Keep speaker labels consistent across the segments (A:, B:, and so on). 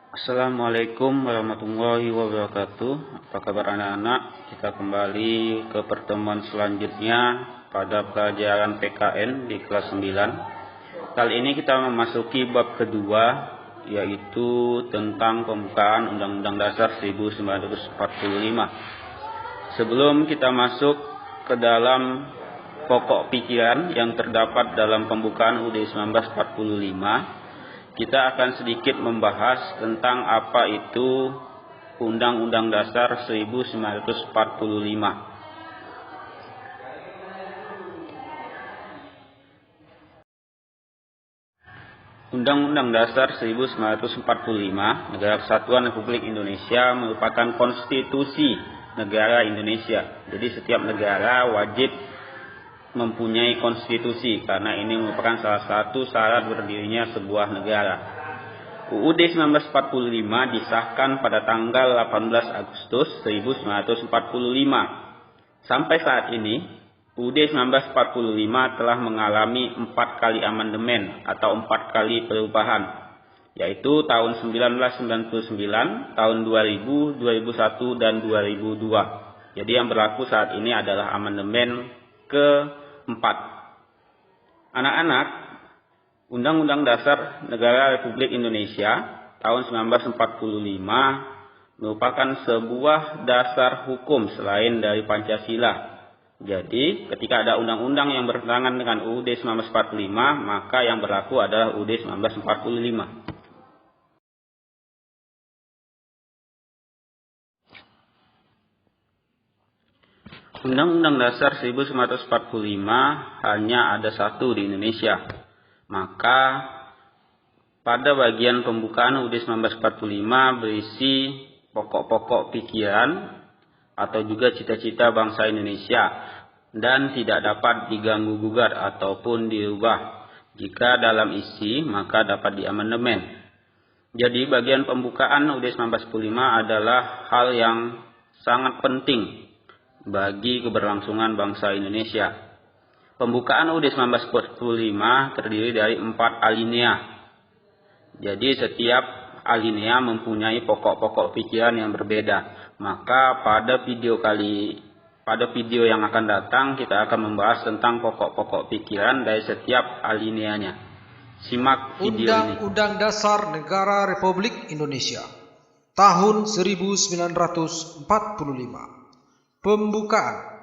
A: Assalamualaikum warahmatullahi wabarakatuh. Apa kabar anak-anak? Kita kembali ke pertemuan selanjutnya pada pelajaran PKN di kelas 9. Kali ini kita memasuki bab kedua, yaitu tentang pembukaan Undang-Undang Dasar 1945. Sebelum kita masuk ke dalam pokok pikiran yang terdapat dalam pembukaan UUD 1945, kita akan sedikit membahas tentang apa itu Undang-Undang Dasar 1945. Undang-Undang Dasar 1945 Negara Kesatuan Republik Indonesia merupakan konstitusi negara Indonesia. Jadi setiap negara wajib mempunyai konstitusi karena ini merupakan salah satu syarat berdirinya sebuah negara. UUD 1945 disahkan pada tanggal 18 Agustus 1945. Sampai saat ini, UUD 1945 telah mengalami 4 kali amandemen atau 4 kali perubahan, yaitu tahun 1999, tahun 2000, 2001, dan 2002. Jadi yang berlaku saat ini adalah amandemen ke-4. Anak-anak, Undang-Undang Dasar Negara Republik Indonesia tahun 1945 merupakan sebuah dasar hukum selain dari Pancasila. Jadi, ketika ada undang-undang yang bertentangan dengan UUD 1945, maka yang berlaku adalah UUD 1945. Undang-Undang Dasar 1945 hanya ada satu di Indonesia. Maka pada bagian pembukaan UUD 1945 berisi pokok-pokok pikiran atau juga cita-cita bangsa Indonesia dan tidak dapat diganggu-gugat ataupun dirubah. Jika dalam isi, maka dapat diamandemen. Jadi bagian pembukaan UUD 1945 adalah hal yang sangat penting bagi keberlangsungan bangsa Indonesia. Pembukaan UUD 1945 terdiri dari 4 alinea. Jadi setiap alinea mempunyai pokok-pokok pikiran yang berbeda. Maka pada video yang akan datang kita akan membahas tentang pokok-pokok pikiran dari setiap alineanya. Simak video ini.
B: Undang-Undang Dasar Negara Republik Indonesia tahun 1945. Pembukaan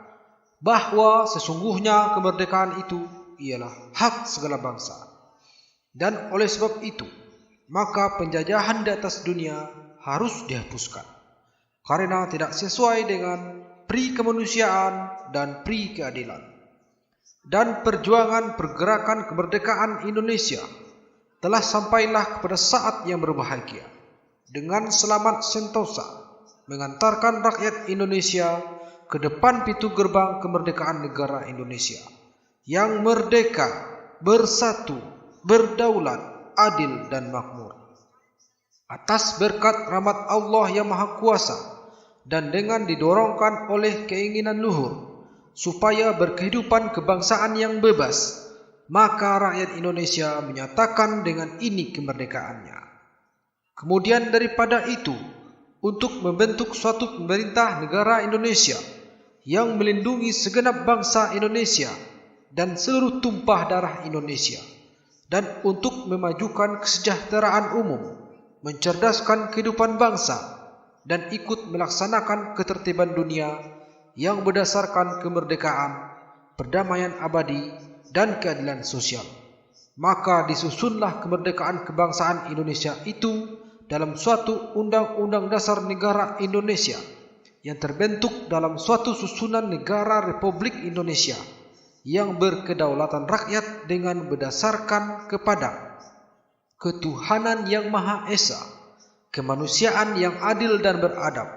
B: bahwa sesungguhnya kemerdekaan itu ialah hak segala bangsa, dan oleh sebab itu maka penjajahan di atas dunia harus dihapuskan karena tidak sesuai dengan pri kemanusiaan dan pri keadilan. Dan perjuangan pergerakan kemerdekaan Indonesia telah sampailah kepada saat yang berbahagia dengan selamat sentosa mengantarkan rakyat Indonesia ke depan pintu gerbang kemerdekaan negara Indonesia yang merdeka, bersatu, berdaulat, adil dan makmur. Atas berkat rahmat Allah yang Maha Kuasa dan dengan didorongkan oleh keinginan luhur supaya berkehidupan kebangsaan yang bebas, maka rakyat Indonesia menyatakan dengan ini kemerdekaannya. Kemudian daripada itu, untuk membentuk suatu pemerintah negara Indonesia yang melindungi segenap bangsa Indonesia dan seluruh tumpah darah Indonesia, dan untuk memajukan kesejahteraan umum, mencerdaskan kehidupan bangsa, dan ikut melaksanakan ketertiban dunia yang berdasarkan kemerdekaan, perdamaian abadi, dan keadilan sosial. Maka disusunlah kemerdekaan kebangsaan Indonesia itu dalam suatu Undang-Undang Dasar Negara Indonesia yang terbentuk dalam suatu susunan negara Republik Indonesia yang berkedaulatan rakyat dengan berdasarkan kepada ketuhanan yang Maha Esa, kemanusiaan yang adil dan beradab,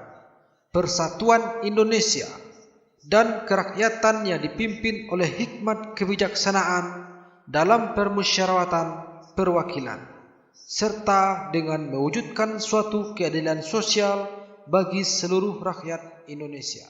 B: persatuan Indonesia, dan kerakyatan yang dipimpin oleh hikmat kebijaksanaan dalam permusyawaratan perwakilan, serta dengan mewujudkan suatu keadilan sosial bagi seluruh rakyat Indonesia.